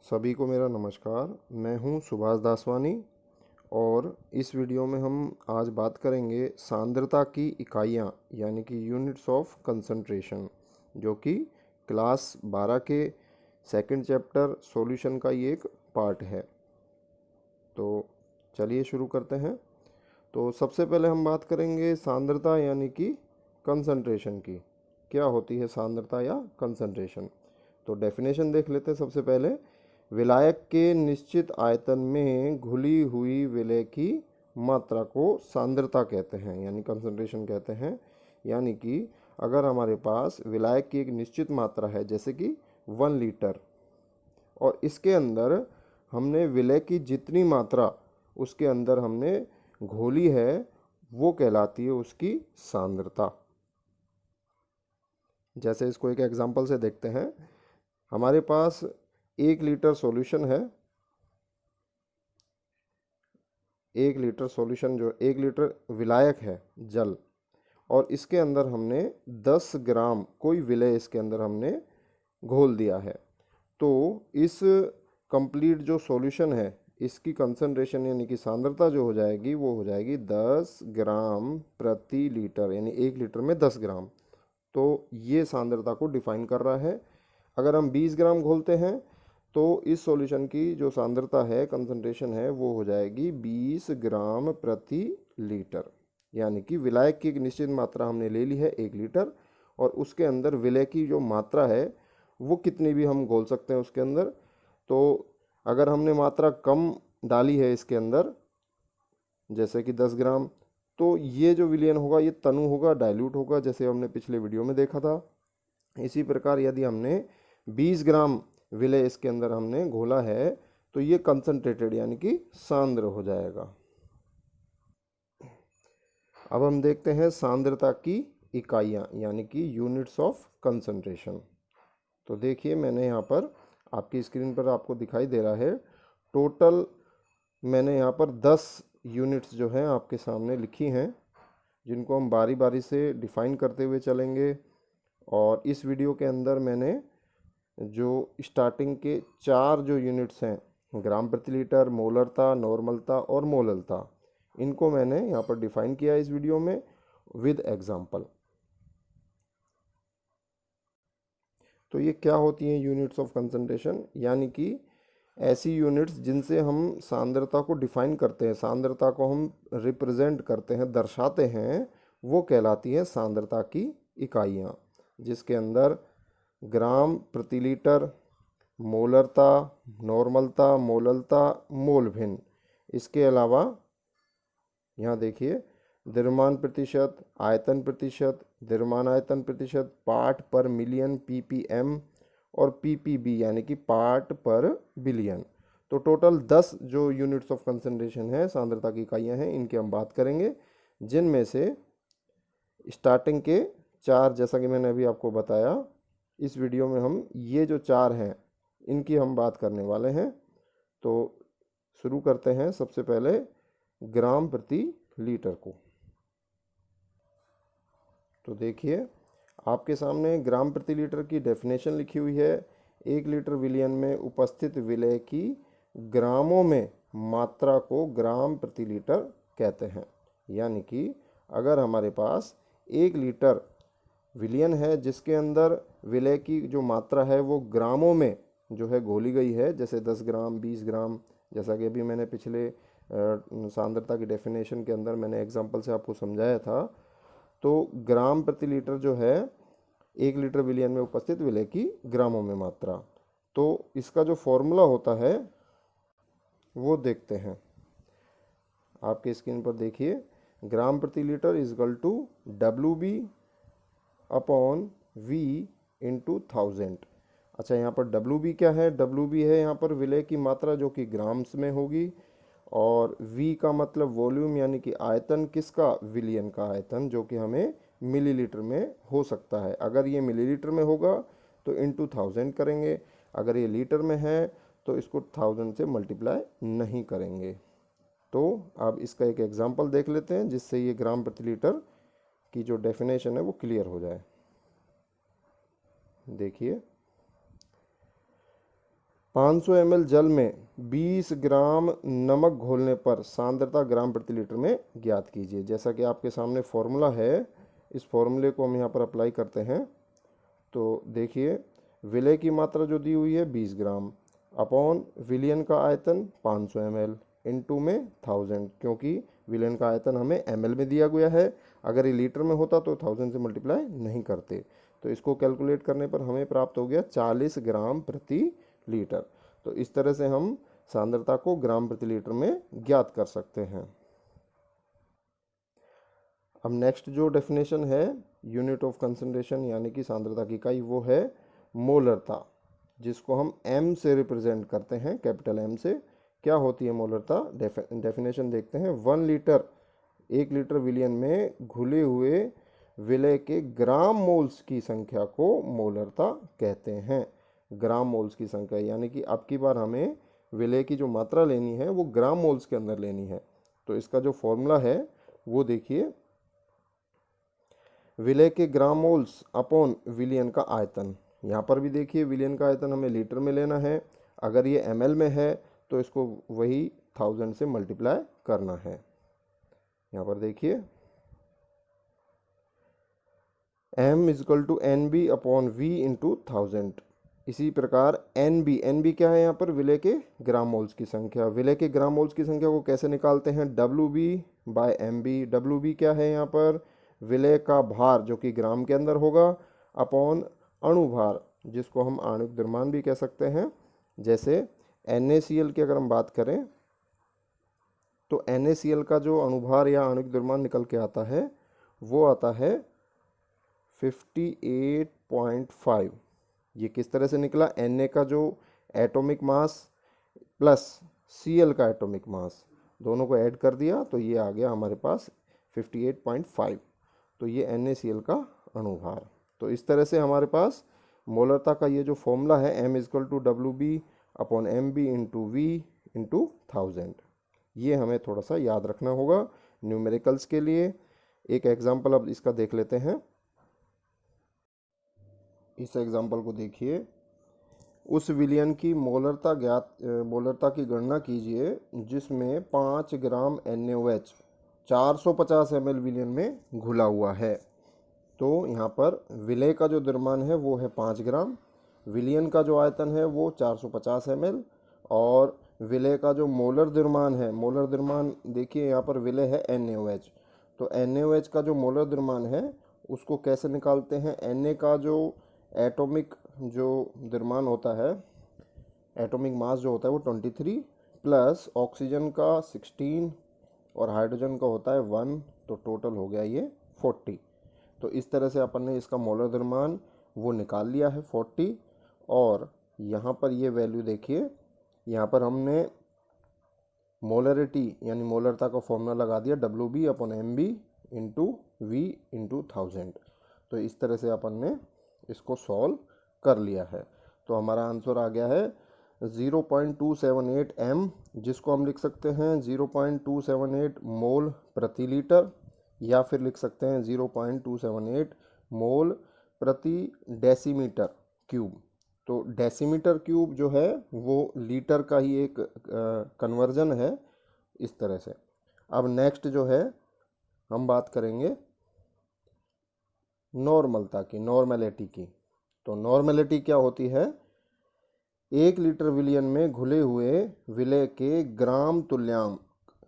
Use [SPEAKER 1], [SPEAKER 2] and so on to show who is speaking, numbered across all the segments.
[SPEAKER 1] सभी को मेरा नमस्कार। मैं हूं सुभाष दासवानी और इस वीडियो में हम आज बात करेंगे सांद्रता की इकाइयां यानी कि यूनिट्स ऑफ कंसंट्रेशन, जो कि क्लास 12 के सेकंड चैप्टर सॉल्यूशन का ये एक पार्ट है। तो चलिए शुरू करते हैं। तो सबसे पहले हम बात करेंगे सांद्रता यानी कि कंसंट्रेशन की। क्या होती है सांद्रता या कंसंट्रेशन? तो डेफिनेशन देख लेते हैं सबसे पहले। विलायक के निश्चित आयतन में घुली हुई विलय की मात्रा को सांद्रता कहते हैं यानी कंसंट्रेशन कहते हैं। यानी कि अगर हमारे पास विलायक की एक निश्चित मात्रा है जैसे कि 1 लीटर, और इसके अंदर हमने विलय की जितनी मात्रा उसके अंदर हमने घोली है वो कहलाती है उसकी सांद्रता। जैसे इसको एक एग्जांपल से देखते हैं। हमारे पास 1 लीटर सॉल्यूशन है। 1 लीटर सॉल्यूशन जो 1 लीटर विलायक है जल, और इसके अंदर हमने 10 ग्राम कोई विलय इसके अंदर हमने घोल दिया है। तो इस कंप्लीट जो सॉल्यूशन है इसकी कंसंट्रेशन यानी कि सांद्रता जो हो जाएगी वो हो जाएगी 10 ग्राम प्रति लीटर, यानी 1 लीटर में 10 ग्राम। तो ये सांद्रता को डिफाइन कर रहा है। अगर हम 20 ग्राम घोलते हैं तो इस सॉल्यूशन की जो सांद्रता है, कंसंट्रेशन है, वो हो जाएगी 20 ग्राम प्रति लीटर। यानी कि विलायक की एक निश्चित मात्रा हमने ले ली है 1 लीटर, और उसके अंदर विलय की जो मात्रा है वो कितनी भी हम घोल सकते हैं उसके अंदर। तो अगर हमने मात्रा कम डाली है इसके अंदर जैसे कि 10 ग्राम, तो ये जो विलयन होगा ये तनु होगा, डाइल्यूट होगा, जैसे हमने पिछले वीडियो में देखा था। इसी प्रकार यदि हमने 20 ग्राम विलय इसके अंदर हमने घोला है तो ये कंसंट्रेटेड यानी कि सांद्र हो जाएगा। अब हम देखते हैं सांद्रता की इकाइयाँ यानी कि यूनिट्स ऑफ कंसंट्रेशन। तो देखिए मैंने यहाँ पर आपकी स्क्रीन पर आपको दिखाई दे रहा है। टोटल मैंने यहाँ पर 10 यूनिट्स जो हैं आपके सामने लिखी हैं, जिनको हम बारी बारी से डिफाइन करते हुए चलेंगे। और इस वीडियो के अंदर मैंने जो स्टार्टिंग के 4 जो यूनिट्स हैं, ग्राम प्रति लीटर, मोलरता, नॉर्मलता और मोललता, इनको मैंने यहाँ पर डिफाइन किया इस वीडियो में विद एग्जाम्पल। तो ये क्या होती हैं यूनिट्स ऑफ कंसंट्रेशन? यानी कि ऐसी यूनिट्स जिनसे हम सांद्रता को डिफाइन करते हैं, सांद्रता को हम रिप्रेजेंट करते हैं, दर्शाते हैं, वो कहलाती है सांद्रता की इकाइयाँ, जिसके अंदर ग्राम प्रति लीटर, मोलरता, नॉर्मलता, मोललता, मोल भिन्न, इसके अलावा यहाँ देखिए द्रव्यमान प्रतिशत, आयतन प्रतिशत, द्रव्यमान आयतन प्रतिशत, पार्ट पर मिलियन पीपीएम, और पीपीबी यानी कि पार्ट पर बिलियन। तो टोटल 10 जो यूनिट्स ऑफ कंसंट्रेशन है, सांद्रता की इकाइयाँ हैं, इनकी हम बात करेंगे, जिनमें से स्टार्टिंग के 4 जैसा कि मैंने अभी आपको बताया, इस वीडियो में हम ये जो 4 हैं इनकी हम बात करने वाले हैं। तो शुरू करते हैं सबसे पहले ग्राम प्रति लीटर को। तो देखिए आपके सामने ग्राम प्रति लीटर की डेफिनेशन लिखी हुई है। 1 लीटर विलयन में उपस्थित विलय की ग्रामों में मात्रा को ग्राम प्रति लीटर कहते हैं। यानी कि अगर हमारे पास 1 लीटर विलयन है जिसके अंदर विलय की जो मात्रा है वो ग्रामों में जो है घोली गई है, जैसे 10 ग्राम, 20 ग्राम, जैसा कि अभी मैंने पिछले सांद्रता की डेफिनेशन के अंदर मैंने एग्जांपल से आपको समझाया था। तो ग्राम प्रति लीटर जो है 1 लीटर विलयन में उपस्थित विलय की ग्रामों में मात्रा। तो इसका जो फॉर्मूला होता है वो देखते हैं। आपके स्क्रीन पर देखिए, ग्राम प्रति litre is equal to WB upon V into 1000। अच्छा, यहाँ पर WB क्या है? WB है यहाँ पर विलय की मात्रा जो कि ग्राम्स में होगी, और V का मतलब वॉल्यूम यानी कि आयतन, किसका? विलयन का आयतन, जो कि हमें मिलीलीटर में हो सकता है। अगर ये मिलीलीटर में होगा तो इंटू 1000 करेंगे, अगर ये लीटर में है तो इसको 1000 से मल्टीप्लाई नहीं करेंगे। तो अब इसका एक एग्जांपल देख लेते हैं जिससे ये ग्राम प्रति लीटर की जो डेफिनेशन है वो क्लियर हो जाए। देखिए 500 ml जल में 20 ग्राम नमक घोलने पर सांद्रता ग्राम प्रति लीटर में ज्ञात कीजिए। जैसा कि आपके सामने फॉर्मूला है, इस फॉर्मूले को हम यहाँ पर अप्लाई करते हैं। तो देखिए, विलय की मात्रा जो दी हुई है 20 ग्राम अपॉन विलियन का आयतन 500 ml इनटू में 1000, क्योंकि विलियन का आयतन हमें ml में दिया गया है। अगर ये लीटर में होता तो 1000 से मल्टीप्लाई नहीं करते। तो इसको कैलकुलेट करने पर हमें प्राप्त हो गया 40 ग्राम प्रति लीटर। तो इस तरह से हम सांद्रता को ग्राम प्रति लीटर में ज्ञात कर सकते हैं। अब नेक्स्ट जो डेफिनेशन है यूनिट ऑफ कंसंट्रेशन यानी कि सांद्रता की इकाई, वो है मोलरता, जिसको हम m से रिप्रेजेंट करते हैं, कैपिटल M से। क्या होती है मोलरता? डेफिनेशन देखते हैं। 1 लीटर विलियन में घुले हुए विलय के ग्राम मोल्स की संख्या को मोलरता कहते हैं। ग्राम मोल्स की संख्या यानी कि अब की बार हमें विलय की जो मात्रा लेनी है वो ग्राम मोल्स के अंदर लेनी है। तो इसका जो फॉर्मूला है वो देखिए, विलय के ग्राम मोल्स अपॉन विलियन का आयतन। यहाँ पर भी देखिए, विलियन का आयतन हमें लीटर में लेना है। अगर ये ml में है तो इसको वही 1000 से मल्टीप्लाई करना है। यहाँ पर देखिए, m equal to NB upon V into 1000। इसी प्रकार NB क्या है यहाँ पर? विलय के ग्राम मोल्स की संख्या। विलय के ग्राम मोल्स की संख्या को कैसे निकालते हैं? WB bye MB। WB क्या है यहाँ पर? विलय का भार जो कि ग्राम के अंदर होगा, अपॉन अणुभार जिसको हम आणविक द्रव्यमान भी कह सकते हैं। जैसे NaCl की अगर हम बात करें तो NaCl का जो अणुभार या आणविक द्रव्यमान निकल के आता है वो आता है 58.5। ये किस तरह से निकला? Na का जो एटॉमिक मास प्लस Cl का एटॉमिक मास, दोनों को ऐड कर दिया तो ये आ गया हमारे पास 58.5। तो ये NaCl का अणुभार। तो इस तरह से हमारे पास मोलरता का ये जो फॉर्मूला है m equal to WB upon MB into V into 1000, ये हमें थोड़ा सा याद रखना होगा न्यूमेरिकल्स के लिए। एक एग्जाम्पल अब इसका देख लेते हैं। इस एग्जाम्पल को देखिए, उस विलियन की मोलरता की गणना कीजिए जिसमें 5 ग्राम NaOH 450 ml विलियन में घुला हुआ है। तो यहाँ पर विलय का जो द्रव्यमान है वो है 5 ग्राम, विलियन का जो आयतन है वो 450 ml, और विलय का जो मोलर द्रव्यमान है, मोलर द्रव्यमान देखिए यहाँ पर विलय है NaOH। तो NaOH का जो मोलर द्रव्यमान है उसको कैसे निकालते हैं? Na का जो एटॉमिक जो द्रव्यमान होता है, एटॉमिक मास जो होता है वो 23 प्लस ऑक्सीजन का 16 और हाइड्रोजन का होता है 1, तो टोटल हो गया ये 40। तो इस तरह से अपन ने इसका मोलर द्रव्यमान वो निकाल लिया है 40। और यहाँ पर ये वैल्यू देखिए, यहाँ पर हमने मोलरिटी यानी मोलरता का फॉर्मूला लगा दिया WB upon MB into V into 1000। तो इस तरह से अपन ने इसको सॉल्व कर लिया है। तो हमारा आंसर आ गया है 0.278 m, जिसको हम लिख सकते हैं 0.278 मोल प्रति लीटर, या फिर लिख सकते हैं 0.278 मोल प्रति डेसीमीटर क्यूब। तो डेसीमीटर क्यूब जो है वो लीटर का ही एक कन्वर्जन है, इस तरह से। अब नेक्स्ट जो है हम बात करेंगे नॉर्मलता की, नॉर्मेलिटी की। तो नॉर्मेलिटी क्या होती है? 1 लीटर विलियन में घुले हुए विलय के ग्राम तुल्यांक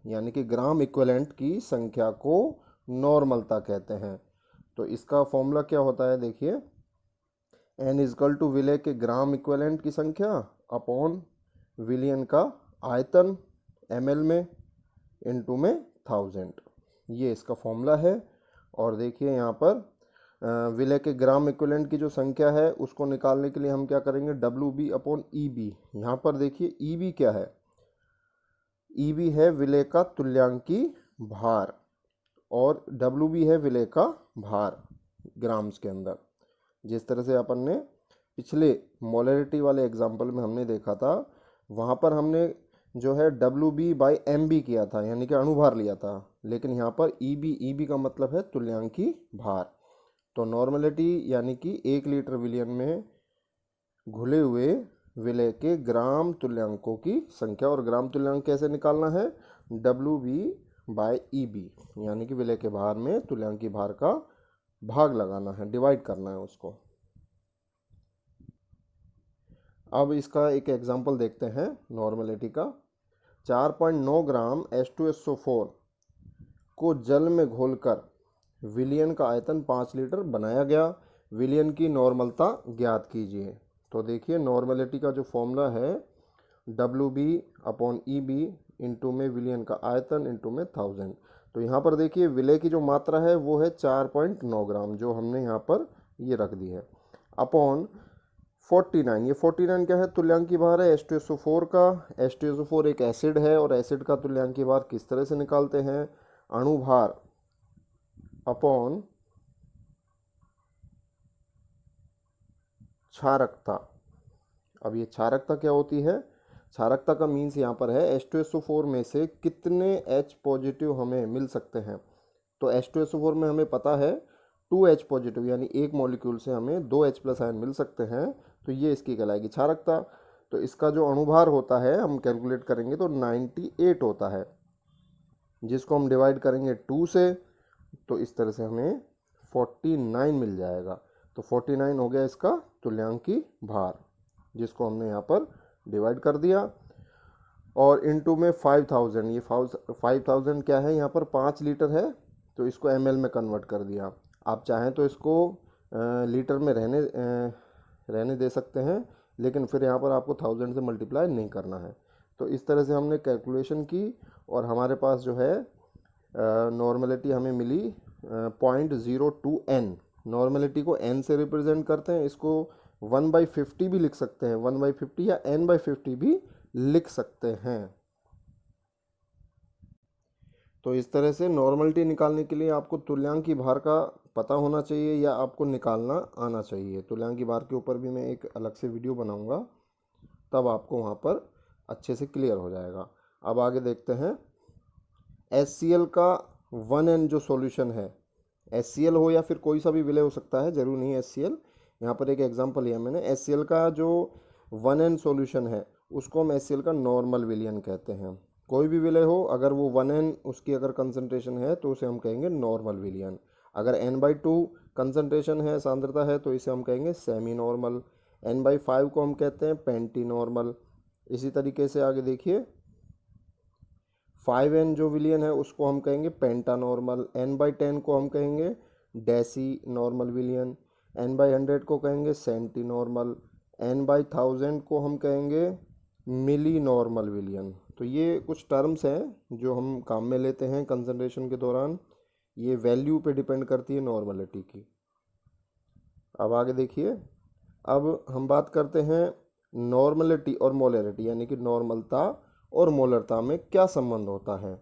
[SPEAKER 1] यानी कि ग्राम इक्विवेलेंट की संख्या को नॉर्मलता कहते हैं। तो इसका फॉर्मूला क्या होता है? देखिए, n इजकल टू विलय के ग्राम इक्विवेलेंट की संख्या अपॉन विलियन का आयतन ml में इंटू में 1000, ये इसका फॉर्मूला है। और देखिए यहाँ पर विलय के ग्राम इक्विवेलेंट की जो संख्या है उसको निकालने के लिए हम क्या करेंगे? WB upon EB। यहाँ पर देखिए EB क्या है? EB है विलय का तुल्यांकी भार, और WB है विलय का भार ग्राम्स के अंदर। जिस तरह से अपन ने पिछले मोलरिटी वाले एग्जाम्पल में हमने देखा था, वहाँ पर हमने जो है WB बाई MB किया था यानी कि अणुभार लिया था, लेकिन यहाँ पर EB का मतलब है तुल्यांकी भार। तो नॉर्मेलिटी यानी कि 1 लीटर विलियन में घुले हुए विलय के ग्राम तुल्यांकों की संख्या। और ग्राम तुल्यांक कैसे निकालना है? WB/EB, यानी कि विलय के भार में तुल्यांकी भार का भाग लगाना है, डिवाइड करना है उसको। अब इसका एक एग्जांपल देखते हैं नॉर्मलिटी का। 4.9 ग्राम H2SO4 को जल में घोलकर विलयन का आयतन 5 लीटर बनाया गया। विलयन की नॉर्मलता ज्ञात कीजिए। तो देखिए नॉर्मलिटी का जो फॉर्मूला है WB/EB इंटू में विलयन का आयतन इंटू में 1000। तो यहाँ पर देखिए विलय की जो मात्रा है वो है 4.9 ग्राम, जो हमने यहाँ पर ये रख दी है, अपॉन 49। ये 49 क्या है? तुल्यांकी भार है H2SO4 का। H2SO4 एक एसिड है, और एसिड का तुल्यांकी भार किस तरह से निकालते हैं? अणुभार अपॉन क्षारकता। अब ये क्षारकता क्या होती है? क्षारकता का मीन्स यहाँ पर है H2SO4 में से कितने H पॉजिटिव हमें मिल सकते हैं। तो H2SO4 में हमें पता है 2H पॉजिटिव, यानी एक मॉलिक्यूल से हमें 2H प्लस आयन मिल सकते हैं। तो ये इसकी कहलाएगी क्षारकता। तो इसका जो अणुभार होता है हम कैलकुलेट करेंगे तो 98 होता है, जिसको हम डिवाइड करेंगे 2 से, तो इस तरह से हमें 49 मिल जाएगा। तो 49 हो गया इसका तुल्यांकी भार, जिसको हमने यहाँ पर डिवाइड कर दिया। और इनटू में 5000, ये 5000 क्या है? यहाँ पर 5 लीटर है, तो इसको ml में कन्वर्ट कर दिया। आप चाहें तो इसको लीटर में रहने दे सकते हैं, लेकिन फिर यहाँ पर आपको 1000 से मल्टीप्लाई नहीं करना है। तो इस तरह से हमने कैलकुलेशन की, और हमारे पास जो है नॉर्मलिटी हमें मिली 0.02n। नॉर्मलिटी को n से रिप्रेजेंट करते हैं। इसको 1/50 भी लिख सकते हैं, 1/50 या n/50 भी लिख सकते हैं। तो इस तरह से नॉर्मलिटी निकालने के लिए आपको तुल्यांकी भार का पता होना चाहिए, या आपको निकालना आना चाहिए। तुल्यांकी भार के ऊपर भी मैं एक अलग से वीडियो बनाऊंगा, तब आपको वहाँ पर अच्छे से क्लियर हो जाएगा। अब आगे देखते हैं। HCl का 1n जो सॉल्यूशन है, HCl हो या फिर कोई सा भी विलय हो सकता है, जरूर नहीं HCl। यहाँ पर एक एग्जांपल लिया मैंने। HCl का जो 1n सॉल्यूशन है उसको हम HCl का नॉर्मल विलयन कहते हैं। कोई भी विलय हो, अगर वो 1n उसकी अगर कंसंट्रेशन है तो उसे हम कहेंगे नॉर्मल विलयन। अगर n/2 कंसंट्रेशन है, सांद्रता है, तो इसे हम कहेंगे सेमी नॉर्मल। n/5 को हम कहते हैं पेंटी नॉर्मल। इसी तरीके से आगे देखिए 5n जो विलियन है उसको हम कहेंगे पेंटा नॉर्मल। n/10 को हम कहेंगे डेसी नॉर्मल विलियन। n/100 को कहेंगे सेंटी नॉर्मल। n/1000 को हम कहेंगे मिली नॉर्मल विलियन। तो ये कुछ टर्म्स हैं जो हम काम में लेते हैं कंसंट्रेशन के दौरान। ये वैल्यू पे डिपेंड करती है नॉर्मलिटी की। अब आगे देखिए, अब हम बात करते हैं नॉर्मलिटी और मोलरिटी, यानी कि नॉर्मलता और मोलरता में क्या संबंध होता है।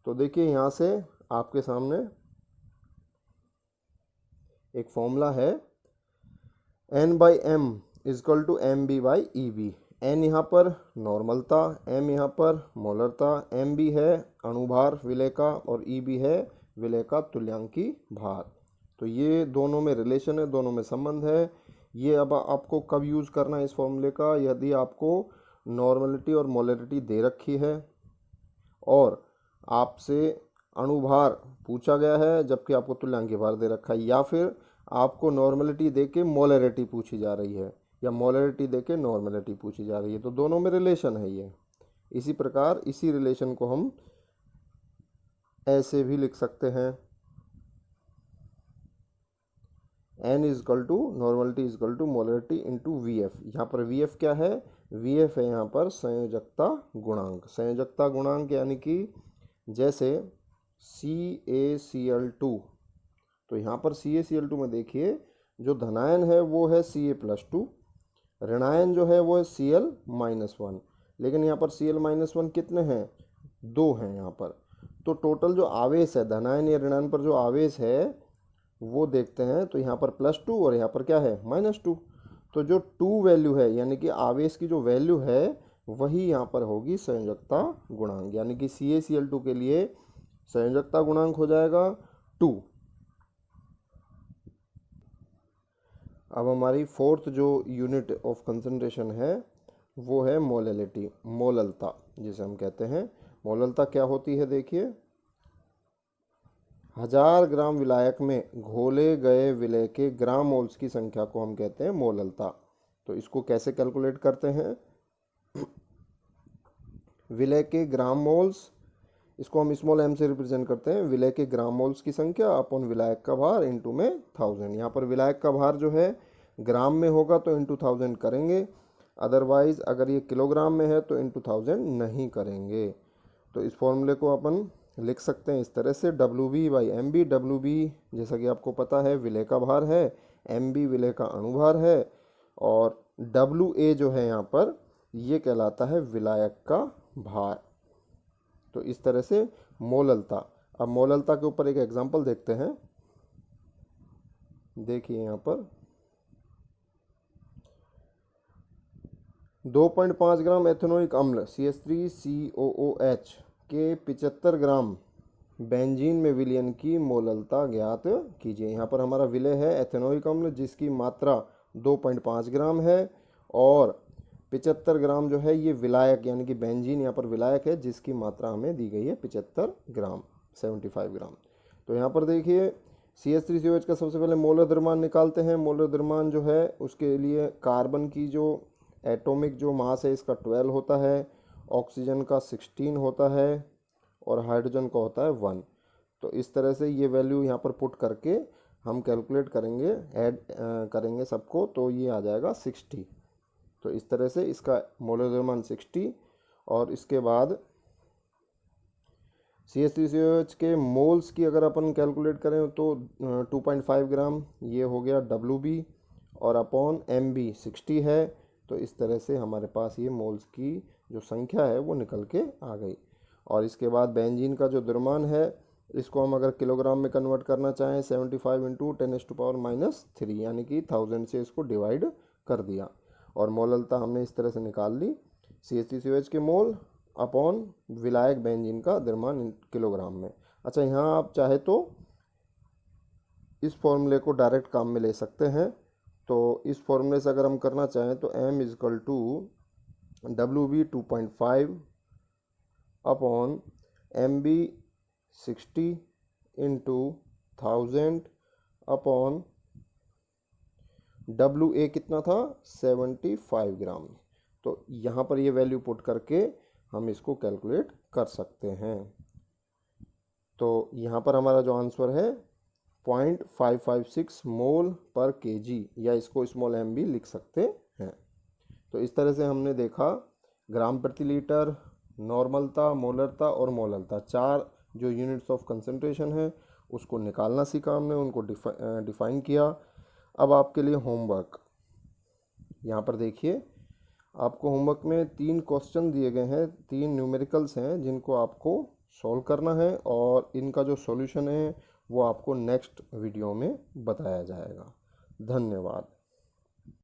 [SPEAKER 1] तो देखिए यहाँ से आपके सामने एक फॉर्मूला है n/m = mb/eb। n यहाँ पर नॉर्मलता, m यहाँ पर मोलरता, mb है अणुभार विलय का, और eb है विलय का तुल्यांकी भार। तो ये दोनों में रिलेशन है, दोनों में संबंध है। ये अब आपको कब यूज़ करना है इस फॉर्मूले का? यदि आपको नॉर्मलिटी और मोलरिटी दे रखी है और आपसे अणुभार पूछा गया है जबकि आपको तुल्यांकी भार दे रखा है, या फिर आपको नॉर्मलिटी दे के मोलरिटी पूछी जा रही है, या मोलरिटी दे के नॉर्मलिटी पूछी जा रही है, तो दोनों में रिलेशन है ये। इसी प्रकार इसी रिलेशन को हम ऐसे भी लिख सकते हैं, n = normality = molarity into VF। यहाँ पर VF क्या है? VF है यहाँ पर संयोजकता गुणांक। संयोजकता गुणांक यानी कि जैसे CaCl2, तो यहाँ पर CaCl2 में देखिए जो धनायन है वो है Ca+2, ऋणायन जो है वो है Cl-1, लेकिन यहाँ पर Cl-1 कितने हैं? 2 हैं यहाँ पर। तो टोटल जो आवेश है धनायन या ऋणायन पर, जो आवेश है वो देखते हैं, तो यहाँ पर +2 और यहाँ पर क्या है? -2। तो जो 2 वैल्यू है, यानी कि आवेश की जो वैल्यू है वही यहाँ पर होगी संयोजकता गुणांक, यानी कि CaCl2 के लिए संयोजकता गुणांक हो जाएगा 2। अब हमारी फोर्थ जो यूनिट ऑफ कंसंट्रेशन है वो है मोलैलिटी, मोललता जिसे हम कहते हैं। मोललता क्या होती है देखिए, 1000 ग्राम विलायक में घोले गए विलय के ग्राम मोल्स की संख्या को हम कहते हैं मोललता। तो इसको कैसे कैलकुलेट करते हैं, विलय के ग्राम मोल्स, इसको हम स्मॉल m से रिप्रेजेंट करते हैं, विलय के ग्राम मोल्स की संख्या अपॉन विलायक का भार इनटू में 1000। यहाँ पर विलायक का भार जो है ग्राम में होगा तो इनटू 1000 करेंगे, अदरवाइज अगर ये किलोग्राम में है तो इनटू 1000 नहीं करेंगे। तो इस फॉर्मूले को अपन लिख सकते हैं इस तरह से, WB/MB। WB जैसा कि आपको पता है विलय का भार है, MB विलय का अणुभार है, और WA जो है यहाँ पर ये कहलाता है विलायक का भार। तो इस तरह से मोललता। अब मोललता के ऊपर एक एग्जांपल देखते हैं, देखिए यहाँ पर 2.5 ग्राम एथेनोइक अम्ल CH3COOH के 75 ग्राम बेंजीन में विलयन की मोललता ज्ञात कीजिए। यहाँ पर हमारा विलय है एथेनोइक अम्ल जिसकी मात्रा 2.5 ग्राम है, और 75 ग्राम जो है ये विलायक यानी कि बेंजीन यहाँ पर विलायक है जिसकी मात्रा हमें दी गई है 75 ग्राम, 75 ग्राम। तो यहाँ पर देखिए CH3COH का सबसे पहले मोलर द्रव्यमान निकालते हैं। मोलर द्रव्यमान जो है उसके लिए कार्बन की जो एटॉमिक जो मास है इसका 12 होता है, ऑक्सीजन का 16 होता है, और हाइड्रोजन का होता है 1। तो इस तरह से ये वैल्यू यहाँ पर पुट करके हम कैलकुलेट करेंगे, ऐड करेंगे सबको, तो ये आ जाएगा 60। तो इस तरह से इसका मोलर द्रव्यमान 60, और इसके बाद CH3COH के मोल्स की अगर अपन कैलकुलेट करें तो 2.5 ग्राम ये हो गया WB, और अपॉन MB 60 है। तो इस तरह से हमारे पास ये मोल्स की जो संख्या है वो निकल के आ गई। और इसके बाद बेंजीन का जो द्रव्यमान है इसको हम अगर किलोग्राम में कन्वर्ट करना चाहें 75 इंटू 10⁻³ यानी कि 1000 से इसको डिवाइड कर दिया, और मोललता हमने इस तरह से निकाल ली, CH3COH के मोल अपॉन विलायक बेंजीन का द्रव्यमान किलोग्राम में। अच्छा, यहाँ आप चाहे तो इस फॉर्मूले को डायरेक्ट काम में ले सकते हैं। तो इस फॉर्मूले से अगर हम करना चाहें तो M = WB 2.5 upon MB 60 into 1000 upon WA कितना था 75 ग्राम। तो यहाँ पर ये वैल्यू पुट करके हम इसको कैलकुलेट कर सकते हैं। तो यहाँ पर हमारा जो आंसर है 0.556 मोल पर kg, या इसको स्मॉल m भी लिख सकते हैं। तो इस तरह से हमने देखा ग्राम प्रति लीटर, नॉर्मलता, मोलरता और मोललता, 4 जो यूनिट्स ऑफ कंसंट्रेशन है उसको निकालना सीखा हमने, उनको डिफाइन किया। अब आपके लिए होमवर्क, यहाँ पर देखिए आपको होमवर्क में 3 क्वेश्चन दिए गए हैं, 3 न्यूमेरिकल्स हैं जिनको आपको सॉल्व करना है, और इनका जो सॉल्यूशन है वो आपको नेक्स्ट वीडियो में बताया जाएगा। धन्यवाद।